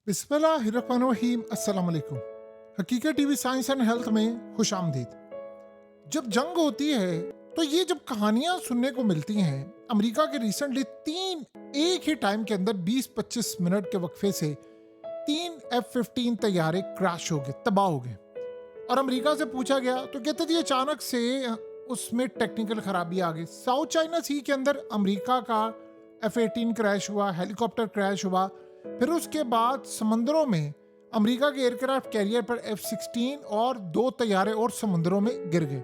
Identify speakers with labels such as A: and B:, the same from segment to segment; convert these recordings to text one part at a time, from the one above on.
A: बिस्मिल्लाहिर्रहमानिर्रहीम। अस्सलाम वालेकुम। हकीकत टीवी साइंस एंड हेल्थ में खुश आमदीद। जब जंग होती है तो ये जब कहानियां सुनने को मिलती हैं, अमेरिका के रिसेंटली तीन एक ही टाइम के अंदर 20-25 मिनट के वक्फे से तीन F-15 तैयारे क्रैश हो गए, तबाह हो गए। और अमेरिका से पूछा गया तो कहते थे अचानक से उसमें टेक्निकल खराबी आ गई। साउथ चाइना सी के अंदर अमेरिका का F-18 क्रैश हुआ, हेलीकॉप्टर क्रैश हुआ। फिर उसके बाद समंदरों में अमेरिका के एयरक्राफ्ट कैरियर पर F-16 और दो तैयारे और समुद्रों में गिर गए।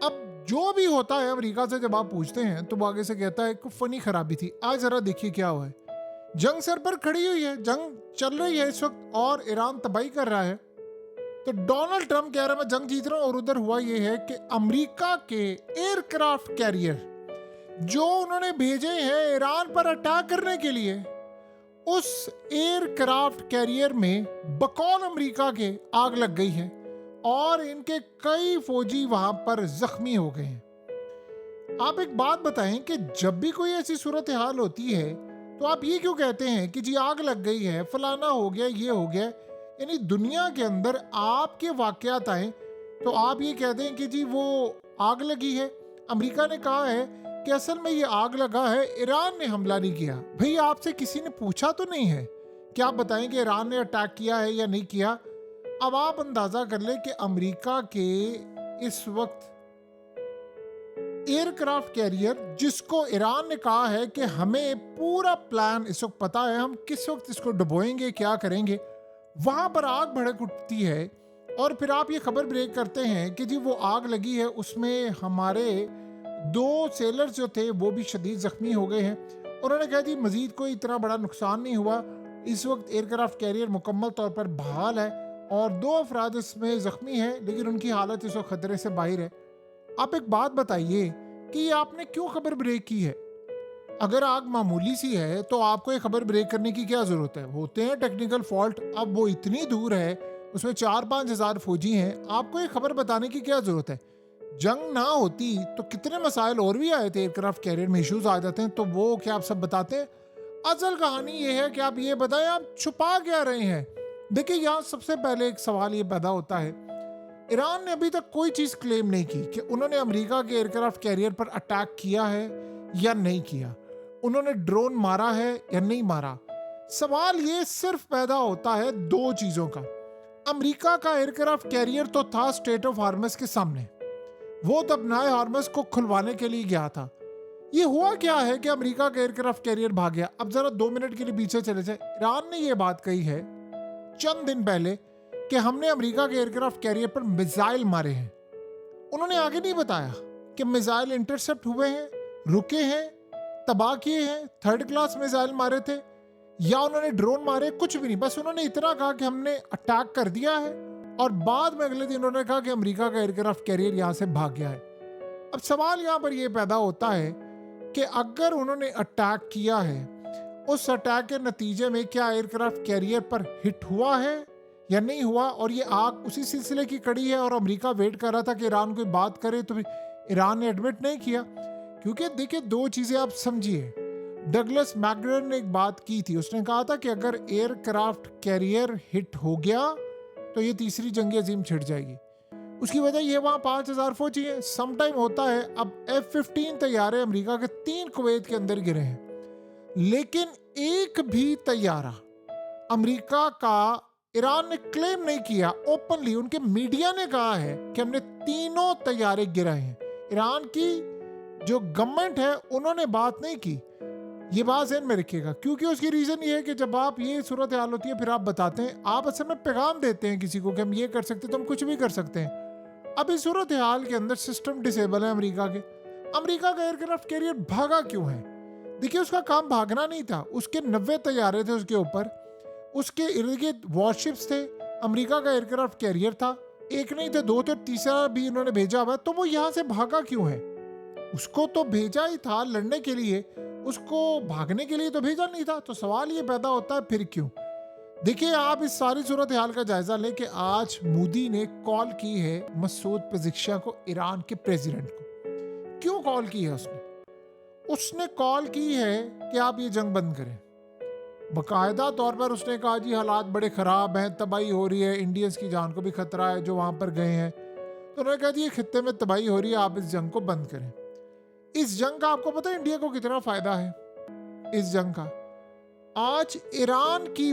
A: अब जो भी होता है अमेरिका से जब आप पूछते हैं तो वो आगे से कहता है कि फनी खराबी थी। आज जरा देखिए क्या हुआ है। जंग सर पर खड़ी हुई है, जंग चल रही है इस वक्त और ईरान तबाही कर रहा है। तो डोनाल्ड ट्रंप कह रहा है मैं जंग जीत रहा हूं, और उधर हुआ ये है कि अमेरिका के एयरक्राफ्ट कैरियर जो उन्होंने भेजे हैं ईरान पर अटैक करने के लिए, उस एयरक्राफ्ट कैरियर में बकौल अमेरिका के आग लग गई है और इनके कई फौजी वहां पर जख्मी हो गए हैं। आप एक बात बताएं कि जब भी कोई ऐसी सूरत हाल होती है तो आप ये क्यों कहते हैं कि जी आग लग गई है, फलाना हो गया, ये हो गया। यानी दुनिया के अंदर आपके वाकयात आए तो आप ये कहते हैं कि जी वो आग लगी है। अमेरिका ने कहा है कि असल में ये आग लगा है, ईरान ने हमला नहीं किया। भाई आपसे किसी ने पूछा तो नहीं है कि आप बताएं कि ईरान ने अटैक किया है या नहीं किया। अब आप अंदाजा कर ले कि अमेरिका के इस वक्त एयरक्राफ्ट कैरियर जिसको ईरान ने कहा है कि हमें पूरा प्लान इस वक्त पता है, हम किस वक्त इसको डुबोएंगे, क्या करेंगे, वहां पर आग भड़क उठती है। और फिर आप ये खबर ब्रेक करते हैं कि जी वो आग लगी है, उसमें हमारे दो सेलर्स जो थे वो भी शदीद जख्मी हो गए हैं। उन्होंने कहा जी मजीद कोई इतना बड़ा नुकसान नहीं हुआ, इस वक्त एयरक्राफ्ट कैरियर मुकम्मल तौर पर बहाल है और दो अफराद इसमें जख्मी हैं, लेकिन उनकी हालत इस वक्त खतरे से बाहर है। आप एक बात बताइए कि आपने क्यों खबर ब्रेक की है? अगर आग मामूली सी है तो आपको ये खबर ब्रेक करने की क्या जरूरत है? होते हैं टेक्निकल फॉल्ट। अब वो इतनी दूर है, उसमें 4-5 हजार फौजी हैं, आपको ये खबर बताने की क्या जरूरत है? जंग ना होती तो कितने मसाइल और भी आए थे, एयरक्राफ्ट कैरियर में इश्यूज आ जाते हैं, तो वो क्या आप सब बताते हैं? असल कहानी ये है कि आप ये बताएं आप छुपा क्या रहे हैं। देखिए यहाँ सबसे पहले एक सवाल ये पैदा होता है, ईरान ने अभी तक कोई चीज क्लेम नहीं की कि उन्होंने अमेरिका के एयरक्राफ्ट कैरियर पर अटैक किया है या नहीं किया, उन्होंने ड्रोन मारा है या नहीं मारा। सवाल ये सिर्फ पैदा होता है दो चीजों का। अमेरिका का एयरक्राफ्ट कैरियर तो था स्टेट ऑफ हार्मस के सामने, वो तब नए हार्मस को खुलवाने के लिए गया था। ये हुआ क्या है कि अमेरिका का एयरक्राफ्ट कैरियर भाग गया। अब जरा 2 मिनट के लिए पीछे चले जाए। ईरान ने यह बात कही है चंद दिन पहले कि हमने अमेरिका के एयरक्राफ्ट कैरियर पर मिसाइल मारे हैं। उन्होंने आगे नहीं बताया कि मिसाइल इंटरसेप्ट हुए हैं, रुके हैं, तबाह किए हैं, थर्ड क्लास मिसाइल मारे थे या उन्होंने ड्रोन मारे, कुछ भी नहीं। बस उन्होंने इतना कहा कि हमने अटैक कर दिया है और बाद में अगले दिन उन्होंने कहा कि अमेरिका का एयरक्राफ्ट कैरियर यहां से भाग गया है। अब सवाल यहां पर यह पैदा होता है कि अगर उन्होंने अटैक किया है, उस अटैक के नतीजे में क्या एयरक्राफ्ट कैरियर पर हिट हुआ है या नहीं हुआ, और ये आग उसी सिलसिले की कड़ी है और अमेरिका वेट कर रहा था कि ईरान कोई बात करे, तो ईरान ने एडमिट नहीं किया। क्योंकि देखिए दो चीजें आप समझिए। डगलस मैकग्रेगोर ने एक बात की थी, उसने कहा था कि अगर एयरक्राफ्ट कैरियर हिट हो गया तो ये तीसरी जंग अजीम छिड़ जाएगी। उसकी वजह ये वहां 5,000 फौजी है। सम टाइम होता है, अब F-15 तैयारे अमेरिका के 3 कुवैत के अंदर गिरे हैं, लेकिन एक भी तैयारा अमेरिका का ईरान ने क्लेम नहीं किया। ओपनली उनके मीडिया ने कहा है कि हमने तीनों तैयारे गिराए हैं। ईरान की जो गवर्नमेंट है उन्होंने बात नहीं की। ये बात ध्यान में रखिएगा, क्योंकि उसकी रीजन ये है कि जब आप ये सूरत हाल होती है फिर आप बताते हैं, आप असल में पैगाम देते हैं किसी को कि हम ये कर सकते हैं तो हम कुछ भी कर सकते हैं। अब इस सूरत हाल के अंदर सिस्टम डिसेबल है अमेरिका के। अमेरिका का एयरक्राफ्ट कैरियर भागा क्यों है? देखिए उसका काम भागना नहीं था, उसके 90 तैयारे थे उसके ऊपर, उसके इर्द गिर्द वॉरशिप्स थे, अमेरिका का एयरक्राफ्ट कैरियर था, एक नहीं थे, दो थे, तीसरा भी इन्होंने भेजा हुआ, तो वो यहां से भागा क्यों है? उसको तो भेजा ही था लड़ने के लिए, उसको भागने के लिए तो भेजा नहीं था। तो सवाल ये पैदा होता है फिर क्यों? देखिए आप इस सारी सूरत हाल का जायजा लें कि आज मोदी ने कॉल की है मसूद पेज़ेश्कियान को, ईरान के प्रेसिडेंट को। क्यों कॉल की है उसने? उसने कॉल की है कि आप ये जंग बंद करें। बाकायदा तौर पर उसने कहा जी हालात बड़े ख़राब हैं, तबाही हो रही है, इंडियंस की जान को भी खतरा है जो वहाँ पर गए हैं। तो उन्होंने कहा जी ये खित्ते में तबाही हो रही है, आप इस जंग को बंद करें। इस जंग का आपको पता है इंडिया को कितना फ़ायदा है इस जंग का? आज ईरान की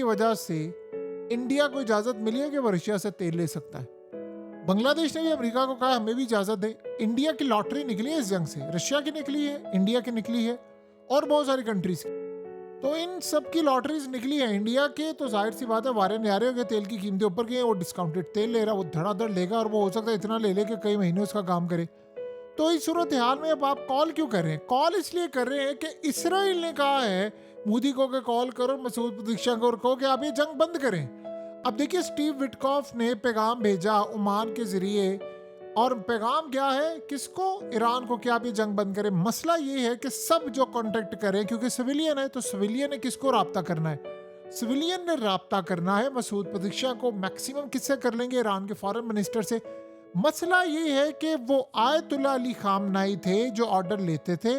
A: वजह से इंडिया को इजाज़त मिली है कि वो रशिया से तेल ले सकता है। बांग्लादेश ने भी अमेरिका को कहा हमें भी इजाज़त दे। इंडिया की लॉटरी निकली है इस जंग से, रशिया की निकली है, इंडिया की निकली है और बहुत सारी कंट्रीज की। तो इन सब की लॉटरीज निकली है इंडिया के, तो जाहिर सी बात है वारे न्यारे हो गए, तेल की कीमतें ऊपर गई, वो डिस्काउंटेड तेल ले रहा, वो धड़ाधड़ लेगा और वो हो सकता है इतना ले ले कि कई महीने उसका काम करे। तो इस सूरत हाल में अब आप कॉल क्यों कर रहे हैं? कॉल इसलिए कर रहे हैं कि इसराइल ने कहा है मोदी को कि कॉल करो मसूद पज़ेश्कियान को और कहो कि आप ये जंग बंद करें। अब देखिए स्टीव विटकॉफ ने पैगाम भेजा ओमान के जरिए, और पैगाम क्या है किसको? ईरान को, कि आप ये जंग बंद करें। मसला ये है कि सब जो कांटेक्ट करें, क्योंकि सिविलियन है, तो सिविलियन ने किसको राब्ता करना है? सिविलियन ने राब्ता करना है मसूद पज़ेश्कियान को। मैक्सिमम किससे कर लेंगे? ईरान के फॉरेन मिनिस्टर से। मसला ये है कि वो आयतुल्ला अली खामनाई थे जो ऑर्डर लेते थे,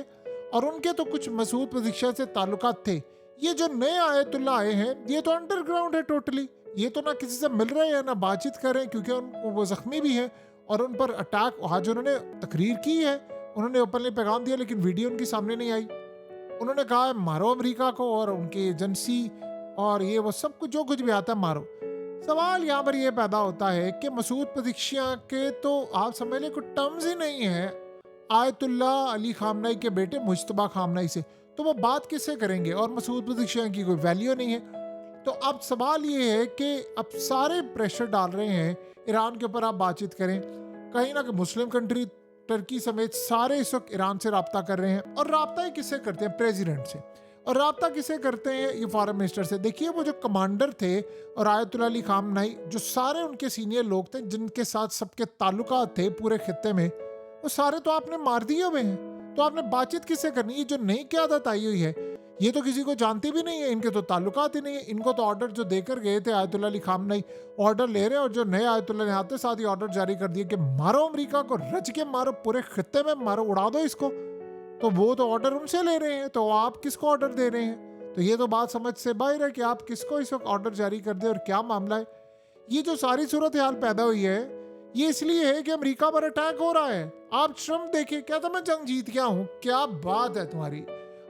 A: और उनके तो कुछ मसूद पज़ेश्कियान से ताल्लुकात थे। ये जो नए आयतुल्ला आए हैं ये तो अंडरग्राउंड है टोटली, ये तो ना किसी से मिल रहे हैं ना बातचीत कर रहे हैं, क्योंकि वो जख्मी भी है और उन पर अटैक, आज उन्होंने तकरीर की है, उन्होंने ओपनली पैगाम दिया, लेकिन वीडियो उनकी सामने नहीं आई। उन्होंने कहा है मारो अमेरिका को और उनकी एजेंसी और ये वो सब कुछ जो कुछ भी आता है मारो। सवाल यहाँ पर यह पैदा होता है कि मसूद पज़ेश्कियान के तो आप समझ लें कुछ टर्म्स ही नहीं है आयतुल्ला अली खामनाई के बेटे मुज्तबा खामनाई से, तो वो बात किससे करेंगे? और मसूद पज़ेश्कियान की कोई वैल्यू नहीं है। तो अब सवाल ये है कि अब सारे प्रेशर डाल रहे हैं ईरान के ऊपर, आप बातचीत करें। कहीं ना कि मुस्लिम कंट्री टर्की समेत सारे इस वक्त ईरान से राब्ता कर रहे हैं, और राब्ता ही किससे करते हैं? प्रेसिडेंट से। और राब्ता किसे करते हैं? ये फॉरेन मिनिस्टर से। देखिए वो जो कमांडर थे और आयतुल्ला अली खामनाई, जो सारे उनके सीनियर लोग थे जिनके साथ सबके ताल्लुकात थे पूरे खित्ते में, वो सारे तो आपने मार दिए हुए हैं। तो आपने बातचीत किससे करनी है? जो नई क़यादत आई हुई है ये तो किसी को जानती भी नहीं है, इनके तो ताल्लुकात ही नहीं है। इनको तो ऑर्डर जो देकर गए थे आयतुल्ला अली खामनाई ऑर्डर ले रहे हैं, और जो नए आयतुल्ला ने आते साथ ही ऑर्डर जारी कर दिए कि मारो अमेरिका को, रच के मारो, पूरे खित्ते में मारो, उड़ा दो इसको। तो वो तो ऑर्डर उनसे ले रहे हैं, तो आप किसको ऑर्डर दे रहे हैं? तो ये तो बात समझ से बाहर है कि आप किसको इस वक्त ऑर्डर जारी कर दे और क्या मामला है। ये जो सारी सूरत हाल पैदा हुई है ये इसलिए है कि अमेरिका पर अटैक हो रहा है। आप ट्रम्प देखिए, कहता मैं जंग जीत गया हूँ। क्या बात है तुम्हारी?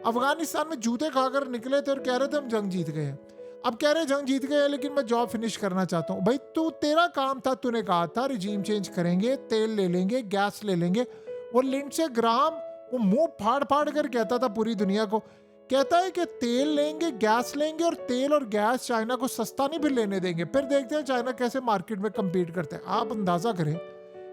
A: अफगानिस्तान में जूते खाकर निकले थे और कह रहे थे हम जंग जीत गए हैं। अब कह रहे जंग जीत गए लेकिन मैं जॉब फिनिश करना चाहता हूँ। भाई तू, तेरा काम था, तूने कहा था रिजीम चेंज करेंगे, तेल ले लेंगे, गैस ले लेंगे। वो लिंडसे ग्राहम वो मुंह फाड़ फाड़ कर कहता था पूरी दुनिया को, कहता है कि तेल लेंगे, गैस लेंगे, और तेल और गैस चाइना को सस्ता नहीं फिर लेने देंगे। फिर देखते हैं चाइना कैसे मार्केट में कम्पीट करते हैं। आप अंदाजा करें,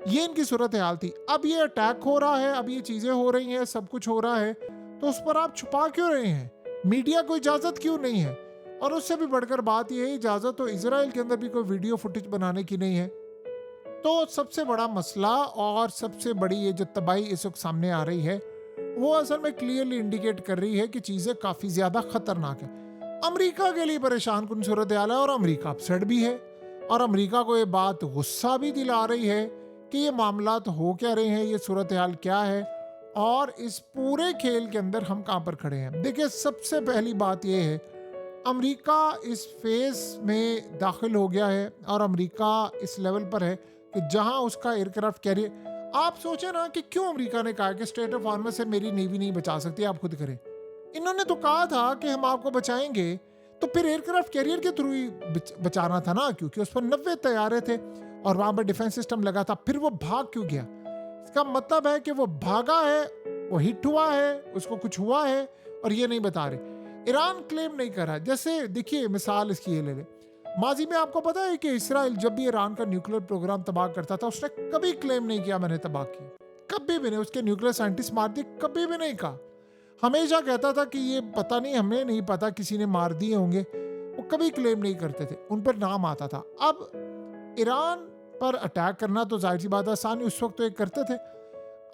A: ये इनकी सूरत हाल थी। अब ये अटैक हो रहा है, अब ये चीजें हो रही हैं, सब कुछ हो रहा है, तो उस पर आप छुपा क्यों रहे हैं? मीडिया को इजाजत क्यों नहीं है? और उससे भी बढ़कर बात यह है, इजाजत तो इजराइल के अंदर भी कोई वीडियो फुटेज बनाने की नहीं है। तो सबसे बड़ा मसला और सबसे बड़ी ये जो तबाही इस वक्त सामने आ रही है वो असल में क्लियरली इंडिकेट कर रही है कि चीजें काफी ज्यादा खतरनाक है। अमेरिका के लिए परेशान कुन सूरत हाल है, और अमेरिका अपसेट भी है, और अमेरिका को ये बात गुस्सा भी दिला रही है कि ये मामला तो हो क्या रहे हैं, ये सूरत हाल क्या है, और इस पूरे खेल के अंदर हम कहाँ पर खड़े हैं। देखिए सबसे पहली बात यह है, अमेरिका इस फेज में दाखिल हो गया है, और अमेरिका इस लेवल पर है कि जहां उसका एयरक्राफ्ट कैरियर, आप सोचे ना कि क्यों अमेरिका ने कहा कि स्टेट ऑफ हॉर्मस से मेरी नेवी नहीं बचा सकती, आप खुद करें। इन्होंने तो कहा था कि हम आपको बचाएंगे, तो फिर एयरक्राफ्ट कैरियर के थ्रू ही बचाना था ना, क्योंकि उस पर 90 तैयारे थे और वहां पर डिफेंस सिस्टम लगा था। फिर वो भाग क्यों गया? इसका मतलब है कि वो भागा है, वो हिट हुआ है, उसको कुछ हुआ है, और ये नहीं बता रहे। ईरान क्लेम नहीं कर रहा। जैसे देखिए मिसाल इसकी ये ले ले, माजी में आपको पता है कि इसराइल जब भी ईरान का न्यूक्लियर प्रोग्राम तबाह करता था उसने कभी क्लेम नहीं किया मैंने तबाह किया, कभी भी नहीं। उसके न्यूक्लियर साइंटिस्ट मार दिए, कभी भी नहीं कहा। हमेशा कहता था कि ये पता नहीं, हमें नहीं पता, किसी ने मार दिए होंगे। वो कभी क्लेम नहीं करते थे, उन पर नाम आता था। अब ईरान पर अटैक करना तो जाहिर सी बात आसानी उस वक्त तो एक करते थे।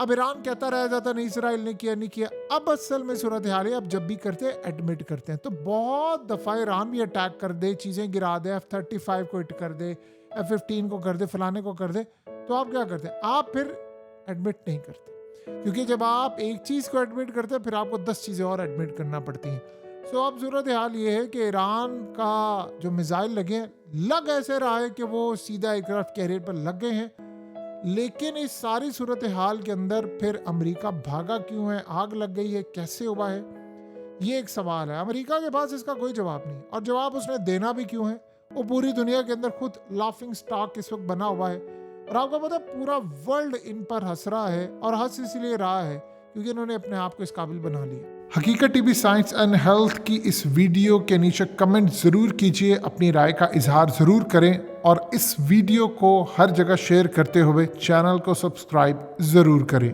A: अब ईरान कहता रह जाता नहीं इसराइल ने किया, नहीं किया। अब असल में सूरत हाल है, अब जब भी करते हैं एडमिट करते हैं। तो बहुत दफ़ा ईरान भी अटैक कर दे, चीज़ें गिरा दे, F-35 को हिट कर दे, F-15 को कर दे, फलाने को कर दे, तो आप क्या करते हैं? आप फिर एडमिट नहीं करते, क्योंकि जब आप एक चीज़ को एडमिट करते हैं फिर आपको 10 चीज़ें और एडमिट करना पड़ती हैं। सो अब सूरत हाल ये है कि ईरान का जो मिसाइल लगे हैं, लग ऐसे रहा है कि वो सीधा एयरक्राफ्ट कैरियर पर लग गए हैं, लेकिन इस सारी सूरत हाल के अंदर फिर अमेरिका भागा क्यों है, आग लग गई है, कैसे हुआ है, ये एक सवाल है। अमेरिका के पास इसका कोई जवाब नहीं, और जवाब उसने देना भी क्यों है। वो पूरी दुनिया के अंदर खुद लाफिंग स्टॉक इस वक्त बना हुआ है, और आपको पता है पूरा वर्ल्ड इन पर हंस रहा है, और हंस इसलिए रहा है क्योंकि इन्होंने अपने आप को इस काबिल बना लिया। हकीकत टीवी साइंस एंड हेल्थ की इस वीडियो के नीचे कमेंट ज़रूर कीजिए, अपनी राय का इजहार ज़रूर करें, और इस वीडियो को हर जगह शेयर करते हुए चैनल को सब्सक्राइब ज़रूर करें।